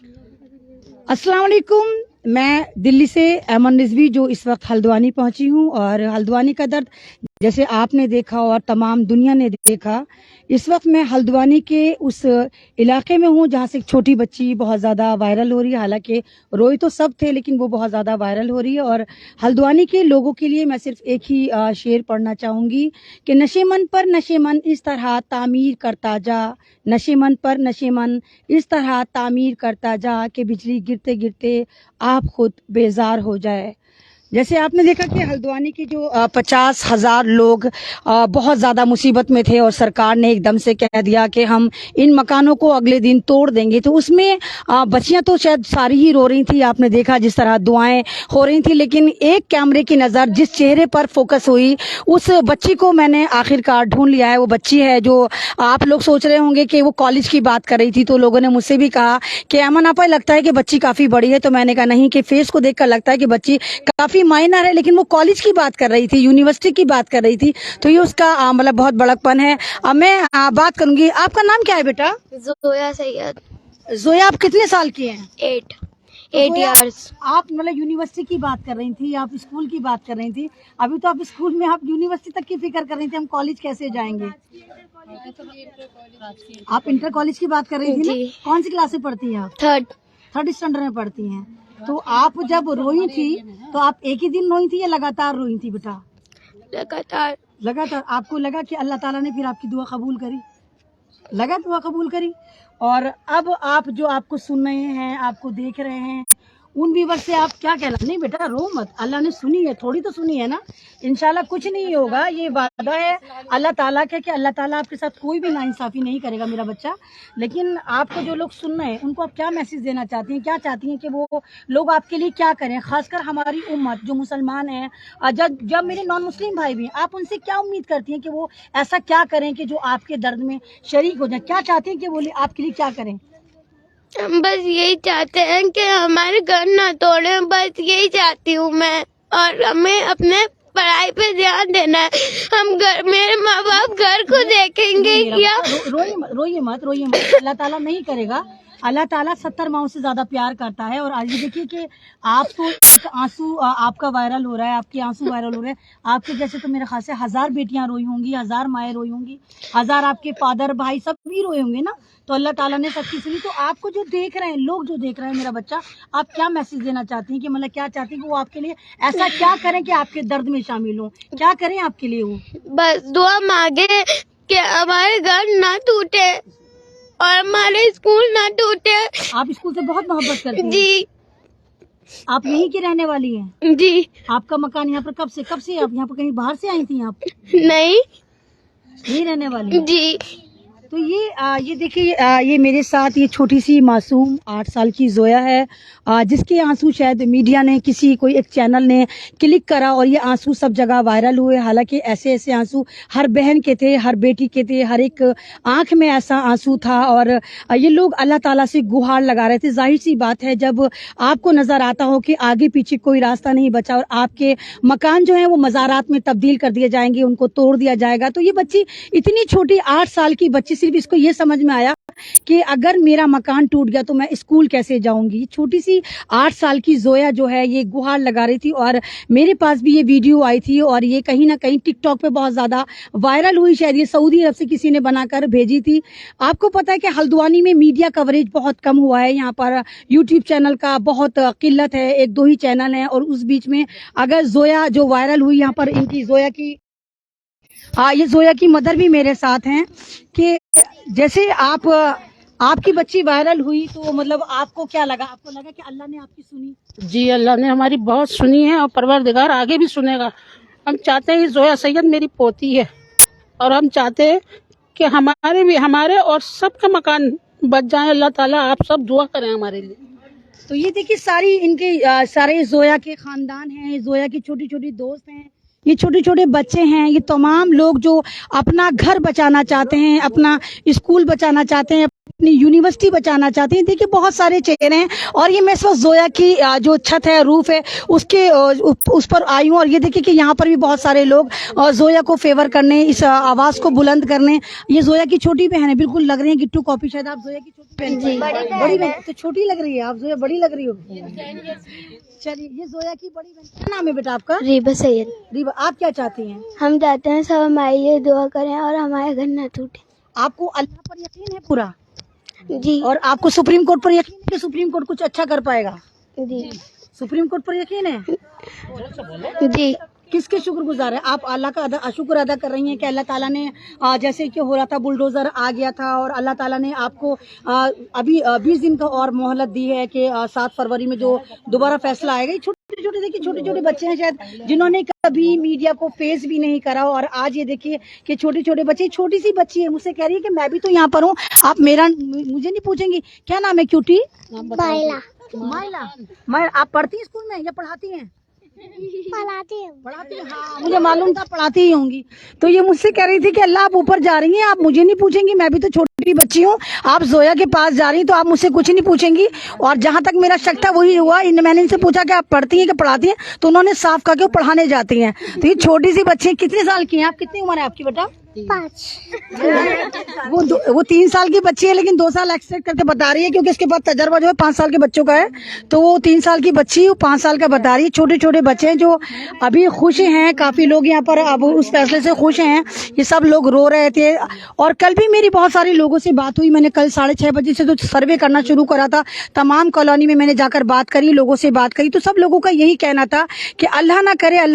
अस्सलाम वालेकुम। मैं दिल्ली से अमन रिजवी जो इस वक्त हल्द्वानी पहुंची हूं, और हल्द्वानी का दर्द जैसे आपने देखा और तमाम दुनिया ने देखा, इस वक्त मैं हल्द्वानी के उस इलाके में हूं जहां से एक छोटी बच्ची बहुत ज़्यादा वायरल हो रही है। हालांकि रोए तो सब थे, लेकिन वो बहुत ज़्यादा वायरल हो रही है। और हल्द्वानी के लोगों के लिए मैं सिर्फ एक ही शेर पढ़ना चाहूँगी कि नशेमन पर नशेमन इस तरह तामीर करता जा, नशेमन पर नशेमन इस तरह तामीर करता जा कि बिजली गिरते गिरते आप खुद बेजार हो जाए। जैसे आपने देखा कि हल्द्वानी के जो 50,000 लोग बहुत ज़्यादा मुसीबत में थे, और सरकार ने एकदम से कह दिया कि हम इन मकानों को अगले दिन तोड़ देंगे। तो उसमें बच्चियां तो शायद सारी ही रो रही थी, आपने देखा जिस तरह दुआएं हो रही थी। लेकिन एक कैमरे की नज़र जिस चेहरे पर फोकस हुई, उस बच्ची को मैंने आखिरकार ढूंढ लिया है। वो बच्ची है जो आप लोग सोच रहे होंगे कि वो कॉलेज की बात कर रही थी, तो लोगों ने मुझसे भी कहा कि अमन आपा लगता है कि बच्ची काफ़ी बड़ी है। तो मैंने कहा नहीं, कि फेस को देखकर लगता है कि बच्ची काफ़ी माइनर है, लेकिन वो कॉलेज की बात कर रही थी, यूनिवर्सिटी की बात कर रही थी। तो ये उसका मतलब बहुत बड़कपन है। अब मैं बात करूंगी। आपका नाम क्या है बेटा? जोया सैयद। जोया, आप कितने साल की हैं? 8 इयर्स। आप मतलब यूनिवर्सिटी की बात कर रही थी, आप स्कूल की बात कर रही थी। अभी तो आप स्कूल में, आप यूनिवर्सिटी तक की फिक्र कर रही थी, हम कॉलेज कैसे जाएंगे? आप इंटर कॉलेज की बात कर रही थी ना? कौन सी क्लास में पढ़ती हैं आप? थर्ड स्टैंडर्ड में पढ़ती हैं। तो आप जब रोई थी तो आप एक ही दिन रोई थी या लगातार रोई थी बेटा? लगातार। आपको लगा कि अल्लाह ताला ने फिर आपकी दुआ कबूल करी? लगा दुआ कबूल करी। और अब आप जो आपको सुन रहे हैं, आपको देख रहे हैं, उन व्यूवर से आप क्या कहना? नहीं बेटा रो मत, अल्लाह ने सुनी है, थोड़ी तो सुनी है ना। इंशाल्लाह कुछ नहीं होगा, ये वादा है अल्लाह ताला का कि अल्लाह ताला आपके साथ कोई भी नाइंसाफी नहीं करेगा मेरा बच्चा। लेकिन आपको जो लोग सुन रहे हैं, उनको आप क्या मैसेज देना चाहती हैं? क्या चाहती हैं कि वो लोग आपके लिए क्या करें, खासकर हमारी उम्मत जो मुसलमान है, जब मेरे नॉन मुस्लिम भाई भी हैं, आप उनसे क्या उम्मीद करती हैं कि वो ऐसा क्या करें कि जो आपके दर्द में शरीक हो जाए? क्या चाहती हैं कि वो आपके लिए क्या करें? हम बस यही चाहते हैं कि हमारे घर ना तोड़े, बस यही चाहती हूँ मैं। और हमें अपने पढ़ाई पे ध्यान देना है। हम घर, मेरे माँ बाप घर को देखेंगे या रोइए मत। अल्लाह ताला नहीं करेगा। अल्लाह ताला 70 माओं से ज्यादा प्यार करता है। और आज ये देखिए कि आपको एक आंसू आपका वायरल हो रहा है, आपके आंसू वायरल हो रहे हैं। आपके जैसे तो मेरे ख्याल से 1000 बेटियां रोई होंगी, 1000 माएँ रोई होंगी, 1000 आपके फादर भाई सब भी रोए होंगे ना। तो अल्लाह ताला ने सबकी सुनी। तो आपको जो देख रहे हैं, लोग जो देख रहे हैं मेरा बच्चा, आप क्या मैसेज देना चाहती हैं कि मतलब क्या चाहती हैं कि वो आपके लिए ऐसा क्या करें कि आपके दर्द में शामिल हो? क्या करें आपके लिए वो? बस दुआ मांगे कि हमारे घर ना टूटे और हमारे स्कूल ना टूटे। आप स्कूल से बहुत मोहब्बत करती हैं? जी। आप यहीं की रहने वाली हैं? जी। आपका मकान यहाँ पर कब से आप यहाँ पर कहीं बाहर से आई थी? आप नहीं, यहीं रहने वाली हैं? जी। तो ये देखिए, ये मेरे साथ ये छोटी सी मासूम 8 साल की जोया है, जिसके आंसू शायद मीडिया ने, किसी कोई एक चैनल ने क्लिक करा और ये आंसू सब जगह वायरल हुए। हालांकि ऐसे ऐसे आंसू हर बहन के थे, हर बेटी के थे, हर एक आंख में ऐसा आंसू था। और ये लोग अल्लाह ताला से गुहार लगा रहे थे। जाहिर सी बात है, जब आपको नजर आता हो कि आगे पीछे कोई रास्ता नहीं बचा और आपके मकान जो है वो मज़ारात में तब्दील कर दिए जाएंगे, उनको तोड़ दिया जाएगा। तो ये बच्ची, इतनी छोटी 8 साल की बच्ची, सिर्फ इसको ये समझ में आया कि अगर मेरा मकान टूट गया तो मैं स्कूल कैसे जाऊंगी। छोटी सी 8 साल की जोया जो है ये गुहार लगा रही थी। और मेरे पास भी ये वीडियो आई थी और ये कहीं ना कहीं टिकटॉक पे बहुत ज्यादा वायरल हुई। शायद ये सऊदी अरब से किसी ने बनाकर भेजी थी। आपको पता है कि हल्द्वानी में मीडिया कवरेज बहुत कम हुआ है। यहाँ पर यूट्यूब चैनल का बहुत किल्लत है, 1-2 ही चैनल है। और उस बीच में अगर जोया जो वायरल हुई, यहाँ पर इनकी जोया की ये जोया की मदर भी मेरे साथ हैं, कि जैसे आपकी बच्ची वायरल हुई तो मतलब आपको क्या लगा? आपको लगा कि अल्लाह ने आपकी सुनी? जी, अल्लाह ने हमारी बहुत सुनी है और परवरदिगार आगे भी सुनेगा। हम चाहते हैं, जोया सैयद मेरी पोती है और हम चाहते हैं कि हमारे और सबका मकान बच जाए। अल्लाह ताला आप सब दुआ करें हमारे लिए। तो ये देखिए, सारी इनके सारे जोया के खानदान हैं, जोया की छोटी छोटी दोस्त हैं, ये छोटे छोटे बच्चे हैं, ये तमाम लोग जो अपना घर बचाना चाहते हैं, अपना स्कूल बचाना चाहते हैं, अपनी यूनिवर्सिटी बचाना चाहती हैं। देखिए बहुत सारे चेहरे हैं और ये मैं इस वक्त जोया की जो छत है, रूफ है, उसके उस पर आई हूँ और ये देखिए कि यहाँ पर भी बहुत सारे लोग जोया को फेवर करने, इस आवाज को बुलंद करने। ये जोया की छोटी बहन है, बिल्कुल लग रही है गिट्टू कॉपी, शायद आप जोया की छोटी बहन, बड़ी बहन तो छोटी लग रही है, आप जोया बड़ी लग रही हो। चलिए, ये जोया की बड़ी बहन, क्या नाम है बेटा आपका? रीबा सैयद। रीबा, आप क्या चाहती हैं? हम चाहते हैं सब हमारे लिए दुआ करें और हमारे घर न टूटे। आपको अल्लाह पर यकीन है पूरा? जी। और आपको सुप्रीम कोर्ट पर यकीन है कि सुप्रीम कोर्ट कुछ अच्छा कर पाएगा? जी। सुप्रीम कोर्ट पर यकीन है? जी। किसके शुक्रगुजार है आप? अल्लाह का शुक्र अदा कर रही हैं कि अल्लाह ताला ने जैसे कि हो रहा था, बुलडोजर आ गया था और अल्लाह ताला ने आपको अभी 20 दिन का और मोहलत दी है कि 7 फरवरी में जो दोबारा फैसला आएगा। छोटे छोटे देखिए, छोटे छोटे बच्चे हैं शायद जिन्होंने कभी मीडिया को फेस भी नहीं करा, और आज ये देखिए कि छोटे छोटे बच्चे, छोटी सी बच्ची है, मुझसे कह रही है कि मैं भी तो यहाँ पर हूँ, आप मुझे नहीं पूछेंगी क्या नाम है? क्यूटी? माइला। मैं आप पढ़ती हैं स्कूल में या पढ़ाती हैं? पढ़ाती हैं, हाँ मुझे मालूम था पढ़ाती ही होंगी। तो ये मुझसे कह रही थी कि अल्लाह आप ऊपर जा रही हैं, आप मुझे नहीं पूछेंगी, मैं भी तो छोटी बच्ची हूँ, आप जोया के पास जा रही हैं तो आप मुझसे कुछ नहीं पूछेंगी। और जहाँ तक मेरा शक था वही हुआ, मैंने इनसे पूछा कि आप पढ़ती हैं कि पढ़ाती हैं, तो उन्होंने साफ कहा कि वो पढ़ाने जाती हैं। तो ये छोटी सी बच्ची, कितने साल की हैं आप? कितनी उम्र है आपकी बेटा? 5। वो 3 साल की बच्ची है, लेकिन 2 साल एक्सपेक्ट करके बता रही है क्योंकि इसके पास तजर्बा जो है 5 साल के बच्चों का है। तो वो 3 साल की बच्ची 5 साल का बता रही है। छोटे छोटे बच्चे हैं जो अभी खुश हैं, काफी लोग यहाँ पर अब उस फैसले से खुश हैं। ये सब लोग रो रहे थे और कल भी मेरी बहुत सारे लोगों से बात हुई। मैंने कल 6:30 बजे से तो सर्वे करना शुरू करा था, तमाम कॉलोनी में मैंने जाकर बात करी, लोगों से बात करी। तो सब लोगों का यही कहना था कि अल्लाह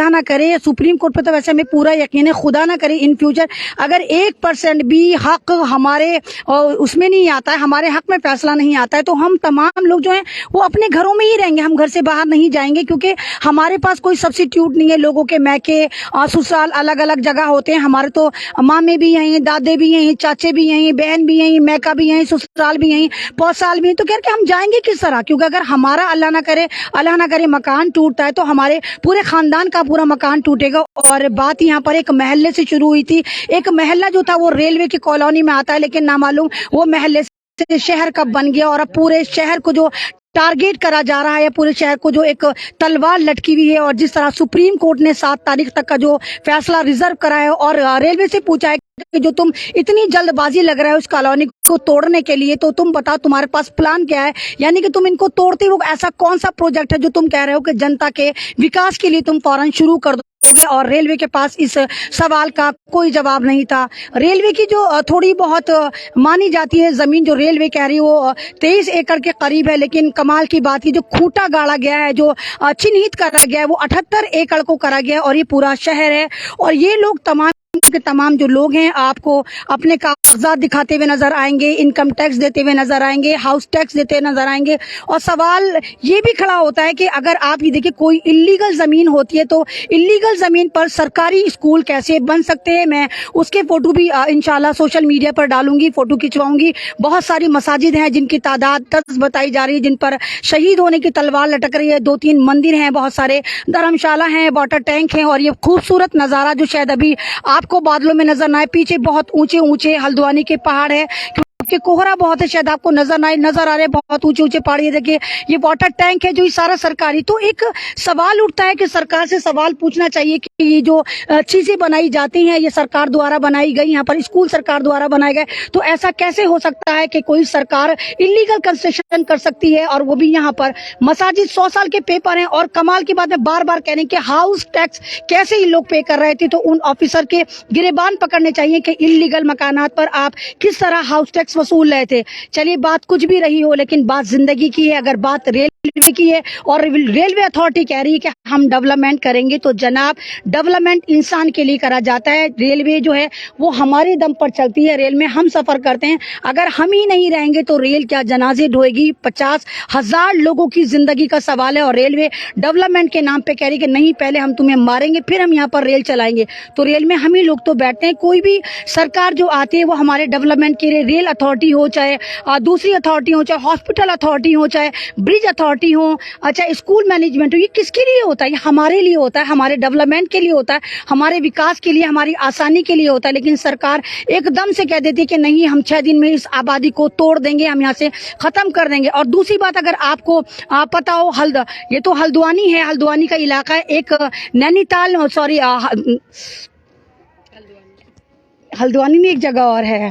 ना करे, सुप्रीम कोर्ट पर तो वैसे हमें पूरा यकीन है, खुदा ना करे इन फ्यूचर अगर 1% भी हक हमारे उसमें नहीं आता है, हमारे हक में फैसला नहीं आता है, तो हम तमाम लोग जो हैं वो अपने घरों में ही रहेंगे, हम घर से बाहर नहीं जाएंगे, क्योंकि हमारे पास कोई सब्सिट्यूट नहीं है। लोगों के मैके ससुराल अलग अलग जगह होते हैं, हमारे तो मामे भी यहीं, दादे भी यहीं, चाचे भी यहीं, बहन भी यहीं, मैका भी यहीं, ससुराल भी यहीं, पौसाल भी यहीं। तो कह के हम जाएंगे किस तरह? क्योंकि अगर हमारा अल्लाह ना करे मकान टूटता है तो हमारे पूरे खानदान का पूरा मकान टूटेगा। और बात यहाँ पर एक महल्ले से शुरू हुई थी। एक महल्ला जो था वो रेलवे की कॉलोनी में आता है, लेकिन नामालूम वो महल्ले से शहर कब बन गया और अब पूरे शहर को जो टारगेट करा जा रहा है, पूरे शहर को जो एक तलवार लटकी हुई है। और जिस तरह सुप्रीम कोर्ट ने 7 तारीख तक का जो फैसला रिजर्व करा है और रेलवे से पूछा है कि जो तुम इतनी जल्दबाजी लग रहा है उस कॉलोनी को तोड़ने के लिए, तो तुम बताओ तुम्हारे पास प्लान क्या है, यानी कि तुम इनको तोड़ते हो ऐसा कौन सा प्रोजेक्ट है जो तुम कह रहे हो कि जनता के विकास के लिए तुम फौरन शुरू कर दो। और रेलवे के पास इस सवाल का कोई जवाब नहीं था। रेलवे की जो थोड़ी बहुत मानी जाती है जमीन जो रेलवे कह रही है वो 23 एकड़ के करीब है, लेकिन कमाल की बात है जो खूंटा गाड़ा गया है, जो चिन्हित करा गया है, वो 78 एकड़ को करा गया है और ये पूरा शहर है। और ये लोग तमाम के तमाम जो लोग हैं आपको अपने कागजात दिखाते हुए नजर आएंगे, इनकम टैक्स देते हुए नजर आएंगे, हाउस टैक्स देते हुए नजर आएंगे। और सवाल ये भी खड़ा होता है कि अगर आप ये देखिए कोई इलीगल जमीन होती है तो इलीगल जमीन पर सरकारी स्कूल कैसे बन सकते हैं। मैं उसके फोटो भी इंशाल्लाह सोशल मीडिया पर डालूंगी, फोटो खिंचवाऊंगी। बहुत सारी मसाजिद हैं जिनकी तादाद 10 बताई जा रही है, जिन पर शहीद होने की तलवार लटक रही है। 2-3 मंदिर हैं, बहुत सारे धर्मशाला हैं, वाटर टैंक हैं। और ये खूबसूरत नजारा जो शायद अभी आपको बादलों में नजर ना आए, पीछे बहुत ऊंचे ऊंचे हल्द्वानी के पहाड़ है, कि कोहरा बहुत है, शायद आपको नजर आ रहे बहुत ऊंचे ऊंचे पहाड़। ये देखिए ये वाटर टैंक है जो ये सारा सरकारी। तो एक सवाल उठता है कि सरकार से सवाल पूछना चाहिए कि ये जो चीजें बनाई जाती हैं ये सरकार द्वारा बनाई गई, यहाँ पर स्कूल सरकार द्वारा बनाए गए, तो ऐसा कैसे हो सकता है कि कोई सरकार इलीगल कंस्ट्रक्शन कर सकती है और वो भी यहाँ पर मसाजिद 100 साल के पेपर हैं। और कमाल की बात है, बार बार कह रहे हैं कि हाउस टैक्स कैसे ही लोग पे कर रहे थे, तो उन ऑफिसर के गिरेबान पकड़ने चाहिए कि इलीगल मकानात पर आप किस तरह हाउस टैक्स वसूल रहे थे। चलिए बात कुछ भी रही हो, लेकिन बात जिंदगी की है। अगर बात रेलवे की है और रेलवे अथॉरिटी कह रही है कि हम डेवलपमेंट करेंगे, तो जनाब डेवलपमेंट इंसान के लिए करा जाता है। रेलवे जो है वो हमारे दम पर चलती है, रेल में हम सफर करते हैं। अगर हम ही नहीं रहेंगे तो रेल क्या जनाजे ढोएगी। 50,000 लोगों की जिंदगी का सवाल है और रेलवे डेवलपमेंट के नाम पे कह रही है कि नहीं पहले हम तुम्हें मारेंगे फिर हम यहाँ पर रेल चलाएंगे। तो रेल में हम ही लोग तो बैठते हैं। कोई भी सरकार जो आती है वो हमारे डेवलपमेंट के लिए, रेल अथॉरिटी हो चाहे दूसरी अथॉरिटी हो, चाहे हॉस्पिटल अथॉरिटी हो, चाहे ब्रिज अथॉरिटी हो, अच्छा स्कूल मैनेजमेंट हो, ये किसके लिए होता है? ہوتا ہے, یہ ہمارے لیے ہوتا ہے, ہمارے ڈیولپمنٹ کے لیے ہوتا ہے, ہمارے وکاس کے لیے, ہماری آسانی کے لیے ہوتا ہے. لیکن سرکار ایک دم سے کہہ دیتی ہے کہ نہیں, ہم 6 دن میں اس آبادی کو توڑ دیں گے, ہم یہاں سے ختم کر دیں گے. اور دوسری بات, اگر آپ کو پتا ہو, یہ تو ہلدوانی ہے, ہلدوانی کا علاقہ ہے, ایک نینی تال, سوری ہلدوانی نہیں, ایک جگہ اور ہے,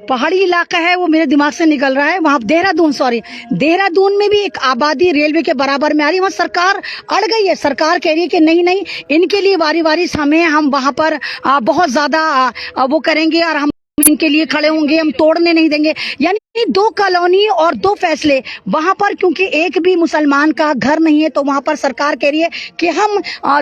پہاڑی علاقہ ہے, وہ میرے دماغ سے نکل رہا ہے, وہاں دہرادون میں بھی ایک آبادی ریلوے کے برابر میں آ رہی ہے. وہاں سرکار اڑ گئی ہے, سرکار کہہ رہی ہے کہ نہیں, ان کے لیے واری واری ہمیں, ہم وہاں پر بہت زیادہ وہ کریں گے اور ہم ان کے لیے کھڑے ہوں گے, ہم توڑنے نہیں دیں گے. یعنی 2 کالونی اور 2 فیصلے وہاں پر, کیونکہ ایک بھی مسلمان کا گھر نہیں ہے, تو وہاں پر سرکار کہہ رہی ہے کہ ہم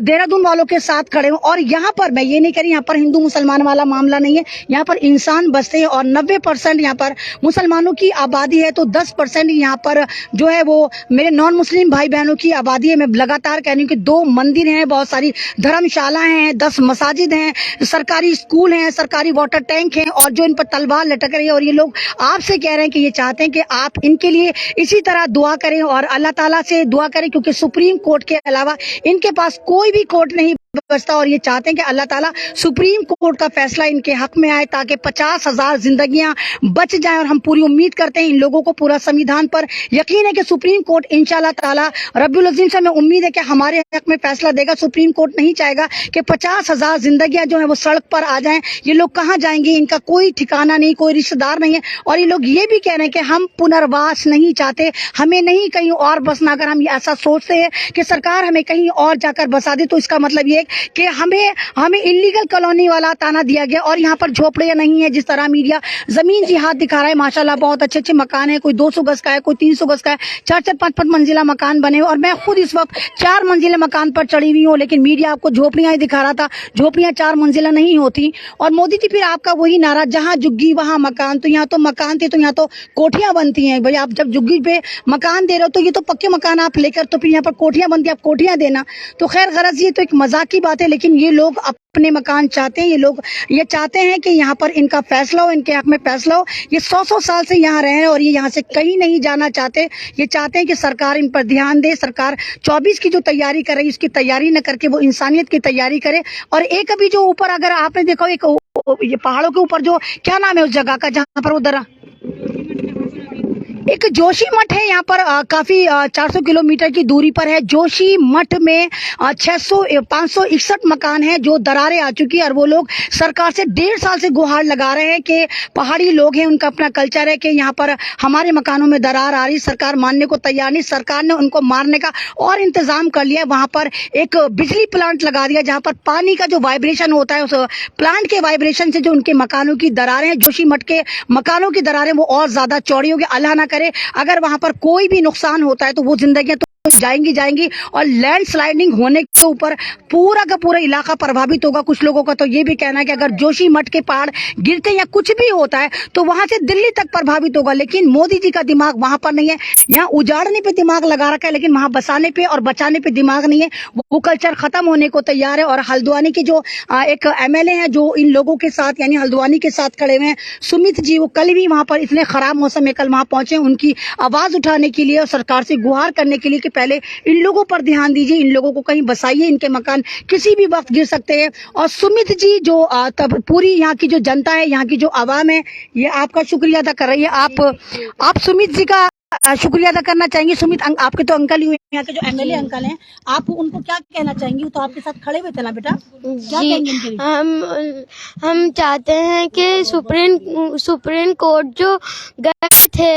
دہرادون والوں کے ساتھ کھڑے ہوں. اور یہاں پر میں یہ نہیں کہہ رہی یہاں پر ہندو مسلمان والا معاملہ نہیں ہے, یہاں پر انسان بستے ہیں اور 90% یہاں پر مسلمانوں کی آبادی ہے, تو 10% یہاں پر جو ہے وہ میرے نان مسلم بھائی بہنوں کی آبادی ہے. میں لگاتار کہہ رہی ہوں کہ 2 مندر ہیں, بہت ساری دھرم شالہ ہیں, 10 مساجد ہیں, سرکاری اسکول ہیں, سرکاری واٹر ٹینک ہیں, اور جو ان پر تلوار لٹک رہی ہے. اور یہ لوگ آپ سے کہہ رہے ہیں کہ یہ چاہتے ہیں کہ آپ ان کے لیے اسی طرح دعا کریں اور اللہ تعالیٰ سے دعا کریں, کیونکہ سپریم کورٹ کے علاوہ ان کے پاس کوئی بھی کورٹ نہیں بچتا. اور یہ چاہتے ہیں کہ اللہ تعالیٰ سپریم کورٹ کا فیصلہ ان کے حق میں آئے, تاکہ 50,000 زندگیاں بچ جائیں. اور ہم پوری امید کرتے ہیں, ان لوگوں کو پورا سمویدھان پر یقین ہے کہ سپریم کورٹ انشاءاللہ تعالیٰ رب العزین سے ہمیں امید ہے کہ ہمارے حق میں فیصلہ دے گا. سپریم کورٹ نہیں چاہے گا کہ 50,000 زندگیاں جو ہیں وہ سڑک پر آ جائیں. یہ لوگ کہاں جائیں گے, ان کا کوئی ٹھکانہ نہیں, کوئی رشتہ دار نہیں ہے. اور یہ لوگ یہ بھی کہہ رہے ہیں کہ ہم پنرواس نہیں چاہتے, ہمیں نہیں کہیں اور بسنا. اگر ہم ایسا سوچتے ہیں کہ سرکار ہمیں کہیں اور جا کر بسا دے, تو اس کا مطلب یہ ہے کہ ہمیں انلیگل کالونی والا تانا دیا گیا. اور یہاں پر جھوپڑیاں نہیں ہیں جس طرح میڈیا زمین جہاد دکھا رہا ہے. ماشاءاللہ بہت اچھے اچھے مکان ہیں, کوئی 200 گز کا ہے, کوئی 300 گز کا ہے, 4 5 منزلہ مکان بنے. اور میں خود اس وقت 4 منزلہ مکان پر چڑھی ہوئی ہوں, لیکن میڈیا آپ کو جھوپڑیاں ہی دکھا رہا تھا. جھوپڑیاں 4 منزلہ نہیں ہوتی. اور مودی جی پھر آپ کا وہی نعرہ, جہاں جگی وہاں مکان. تو یہاں تو مکان تھے, تو یہاں تو کوٹھیاں بنتی ہیں. بھائی آپ جب جگی پہ مکان دے رہے ہو تو یہ تو پکے مکان آپ لے کر, تو پھر یہاں پر کوٹھیاں بنتی ہیں, آپ کوٹھیاں دینا. تو خیر غرض یہ تو ایک مذاق کی بات ہے, لیکن یہ لوگ اپنے مکان چاہتے ہیں. یہ لوگ یہ چاہتے ہیں کہ یہاں پر ان کا فیصلہ ہو, ان کے حق میں فیصلہ ہو. یہ 100 سال سے یہاں رہے ہیں اور یہ یہاں سے کہیں نہیں جانا چاہتے. یہ چاہتے ہیں کہ سرکار ان پر دھیان دے. سرکار 24 کی جو تیاری کر رہی ہے, اس کی تیاری نہ کر کے وہ انسانیت کی تیاری کرے. اور ایک ابھی جو اوپر, اگر آپ نے دیکھا ایک یہ پہاڑوں کے اوپر جو کیا نام ہے اس جگہ کا جہاں پر وہ ایک جوشی مٹھ ہے, یہاں پر کافی 400 کلومیٹر کی دوری پر ہے. جوشی مٹھ میں 561 مکان ہیں جو دراریں آ چکی ہے. اور وہ لوگ سرکار سے 1.5 سال سے گہار لگا رہے ہیں کہ پہاڑی لوگ ہیں, ان کا اپنا کلچر ہے کہ یہاں پر ہمارے مکانوں میں درار آ رہی. سرکار ماننے کو تیار نہیں. سرکار نے ان کو مارنے کا اور انتظام کر لیا. وہاں پر ایک بجلی پلانٹ لگا دیا, جہاں پر پانی کا جو وائبریشن ہوتا ہے, اس پلانٹ کے وائبریشن سے جو ان کے مکانوں کی دراریں ہیں, جوشی مٹھ کے مکانوں کی دراریں وہ اور زیادہ چوڑی ہوگی. اللہ نہ کرے اگر وہاں پر کوئی بھی نقصان ہوتا ہے تو وہ زندگیاں تو جائیں گی. اور لینڈ سلائڈنگ ہونے کے اوپر پورا کا پورا علاقہ پربھاوت ہوگا. کچھ لوگوں کا تو یہ بھی کہنا ہے کہ اگر جوشی مٹھ کے پہاڑ گرتے یا کچھ بھی ہوتا ہے تو وہاں سے دلی تک پربھاوت ہوگا. لیکن مودی جی کا دماغ وہاں پر نہیں ہے. یہاں اجاڑنے پہ دماغ لگا رکھا ہے, لیکن وہاں بسانے پہ اور بچانے پہ دماغ نہیں ہے. وہ کلچر ختم ہونے کو تیار ہے. اور ہلدوانی کے جو ایک MLA ہیں جو ان لوگوں کے ساتھ یعنی ہلدوانی کے ساتھ کھڑے ہوئے ہیں, سمیت جی, وہ کل بھی وہاں پر اتنے خراب موسم میں کل وہاں پہنچے ان کی آواز اٹھانے کے لیے اور سرکار سے گہار کرنے کے لیے کہ پہلے ان لوگوں پر دھیان دیجیے, ان لوگوں کو کہیں بسائیے, ان کے مکان کسی بھی وقت گر سکتے ہیں. اور سمیت جی جو پوری یہاں کی جو جنتا ہے, یہاں کی جو عوام ہے, یہ آپ کا شکریہ ادا کر رہی ہے. آپ سمیت جی کا شکریہ ادا کرنا چاہیں گے. سمیت آپ کے تو انکل ہی ہوئے, یہاں کے جو MLA انکل ہیں, آپ ان کو کیا کہنا چاہیں گے؟ وہ تو آپ کے ساتھ کھڑے ہوئے تھے نا بیٹا, کیا کہیں گے ان کے لیے؟ ہم چاہتے ہیں کہ سپریم کورٹ جو گئے تھے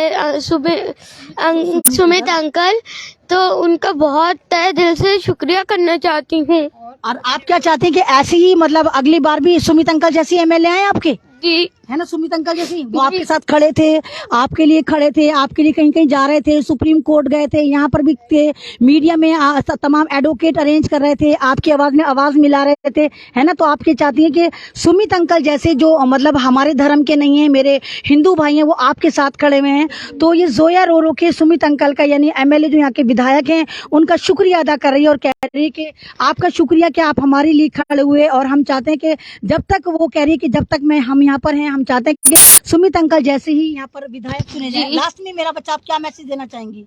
سمیت انکل, تو ان کا بہت تہ دل سے شکریہ کرنا چاہتی ہوں. اور آپ کیا چاہتے ہیں کہ ایسی ہی مطلب اگلی بار بھی سمیت انکل جیسی MLA آئے آپ کے, جی ہے نا, سمیت انکل جیسی, وہ آپ کے ساتھ کھڑے تھے, آپ کے لیے کھڑے تھے, آپ کے لیے کہیں کہیں جا رہے تھے, سپریم کورٹ گئے تھے, یہاں پر بھی تھے, میڈیا میں تمام ایڈوکیٹ ارینج کر رہے تھے, آپ کی آواز میں آواز ملا رہے تھے, ہے نا. تو آپ کیا چاہتی ہیں کہ سمیت انکل جیسے جو مطلب ہمارے دھرم کے نہیں ہیں, میرے ہندو بھائی ہیں, وہ آپ کے ساتھ کھڑے ہوئے ہیں. تو یہ زویا رو کے سمیت انکل کا یعنی MLA جو یہاں کے ودھایک ہیں, ان کا شکریہ ادا کر رہی ہے اور کہہ رہی ہے کہ آپ کا شکریہ کہ آپ ہمارے لیے کھڑے ہوئے. اور ہم چاہتے ہیں کہ جب تک وہ کہہ رہی ہے کہ جب تک ہم یہاں پر ہیں, ہم چاہتے ہیں کہ سمیت انکل جیسے ہی یہاں پر ودھایک چنے جائیں. لاسٹ میں میرا بچہ آپ کیا میسج دینا چاہیں گی؟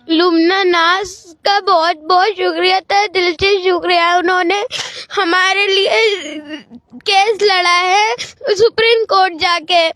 लुमना नाज का बहुत बहुत शुक्रिया था, दिल से शुक्रिया। उन्होंने हमारे लिए केस लड़ा है सुप्रीम कोर्ट जाके।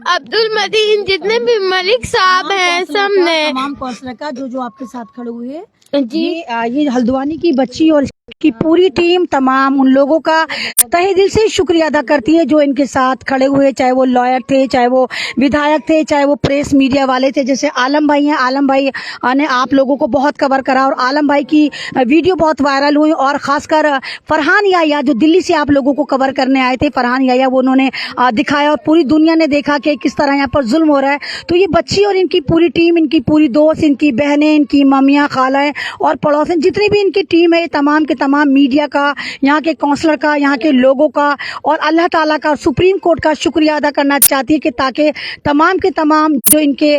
अब्दुल मतीन, जितने भी मलिक साहब हैं, सब ने। तमाम कौंसलर का जो आपके साथ खड़े हुए हैं जी, ये हल्द्वानी की बच्ची और की पूरी टीम तमाम उन लोगों का तहे दिल से शुक्रिया अदा करती है जो इनके साथ खड़े हुए, चाहे वो लॉयर थे, चाहे वो विधायक थे, चाहे वो प्रेस मीडिया वाले थे। जैसे आलम भाई हैं, आलम भाई ने आप लोगों को बहुत कवर करा और आलम भाई की वीडियो बहुत वायरल हुई। और खासकर फरहान याया जो दिल्ली से आप लोगों को कवर करने आए थे, फरहान याया, वो उन्होंने दिखाया और पूरी दुनिया ने देखा कि किस तरह यहाँ पर जुल्म हो रहा है। तो ये बच्ची और इनकी पूरी टीम, इनकी पूरी दोस्त, इनकी बहनें, इनकी मम्मियाँ, खालाएं और पड़ोसन, जितनी भी इनकी टीम है, तमाम के तमाम मीडिया का, यहाँ के काउंसलर का, यहाँ के लोगों का और अल्लाह ताला का, सुप्रीम कोर्ट का शुक्रिया अदा करना चाहती है कि ताकि तमाम के तमाम जो इनके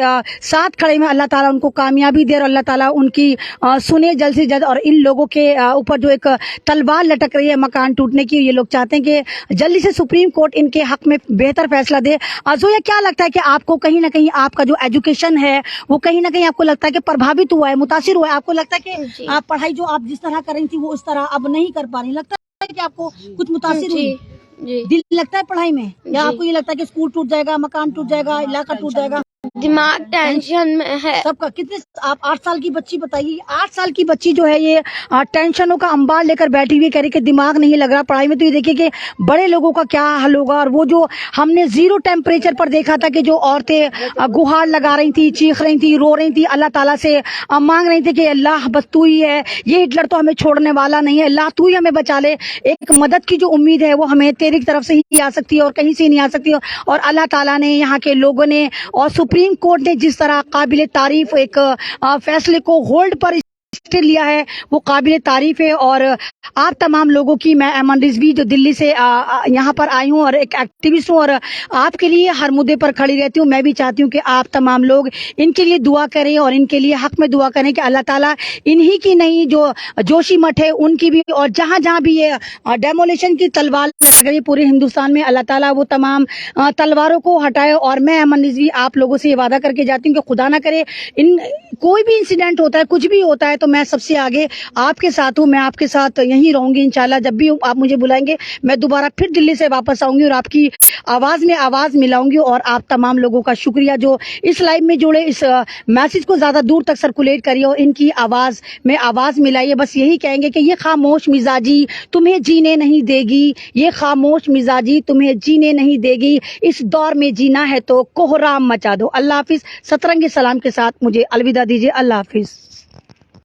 साथ खड़े हैं, अल्लाह ताला उनको कामयाबी दे और अल्लाह ताला उनकी सुने जल्द से जल्द। और इन लोगों के ऊपर जो एक तलवार लटक रही है मकान टूटने की, ये लोग चाहते हैं कि जल्दी से सुप्रीम कोर्ट इनके हक में बेहतर फैसला दे। जोया, क्या लगता है कि आपको कहीं ना कहीं आपका जो एजुकेशन है वो कहीं ना कहीं आपको लगता है कि प्रभावित हुआ है, मुतासिर हुआ है? आपको लगता है कि आप पढ़ाई जो आप जिस तरह कर रही थी वो उस तरह अब नहीं कर पा रही, लगता है कि आपको कुछ मुतासिर हुई? जी, दिल लगता है पढ़ाई में, या आपको ये लगता है कि स्कूल टूट जाएगा, मकान टूट जाएगा, इलाका टूट जाएगा? दिमाग टेंशन में है सबका। कितने आप 8 साल की बच्ची बताइए, 8 साल की बच्ची जो है ये टेंशनों का अंबार लेकर बैठी हुई, कह रही कि दिमाग नहीं लग रहा पढ़ाई में। तो ये देखिए कि बड़े लोगों का क्या हाल होगा। और वो जो हमने 0 टेम्परेचर पर देखा था कि जो औरतें गुहार लगा रही थी, चीख रही थी, रो रही थी, अल्लाह ताला से मांग रही थी कि अल्लाह बस तू ही है, ये हिटलर तो हमें छोड़ने वाला नहीं है, अल्लाह तू ही हमें बचा ले। एक मदद की जो उम्मीद है वो हमें तेरी तरफ से ही आ सकती है और कहीं से नहीं आ सकती। और अल्लाह ताला ने, यहाँ के लोगों ने और सुप्रीम कोर्ट ने जिस तरह काबिल तारीफ एक फैसले को होल्ड पर लिया है वो काबिल तारीफ है। और आप तमाम लोगों की, मैं ऐमन रिजवी जो दिल्ली से यहाँ पर आई हूँ और एक एक्टिविस्ट हूँ और आपके लिए हर मुद्दे पर खड़ी रहती हूँ। मैं भी चाहती हूँ कि आप तमाम लोग इनके लिए दुआ करें और इनके लिए हक में दुआ करें कि अल्लाह ताला इन्हीं की नहीं, जो जोशी मठ है उनकी भी, और जहाँ जहाँ भी ये डेमोलेशन की तलवार लग रही है पूरे हिंदुस्तान में, अल्लाह ताला वो तमाम तलवारों को हटाए। और मैं ऐमन रिजवी आप लोगों से ये वादा करके जाती हूँ कि खुदा ना करे इन कोई भी इंसिडेंट होता है, कुछ भी होता है, तो मैं सबसे आगे आपके साथ हूँ, मैं आपके साथ यहीं रहूंगी इंशाल्लाह। जब भी आप मुझे बुलाएंगे मैं दोबारा फिर दिल्ली से वापस आऊंगी और आपकी आवाज में आवाज मिलाऊंगी। और आप तमाम लोगों का शुक्रिया जो इस लाइव में जुड़े, इस मैसेज को ज्यादा दूर तक सर्कुलेट करिए और इनकी आवाज में आवाज मिलाइए। बस यही कहेंगे कि ये खामोश मिजाजी तुम्हें जीने नहीं देगी, ये खामोश मिजाजी तुम्हें जीने नहीं देगी, इस दौर में जीना है तो कोहराम मचा दो। अल्लाह हाफिज। सतरंगी सलाम के साथ मुझे अलविदा दीजिए। अल्लाह हाफिज।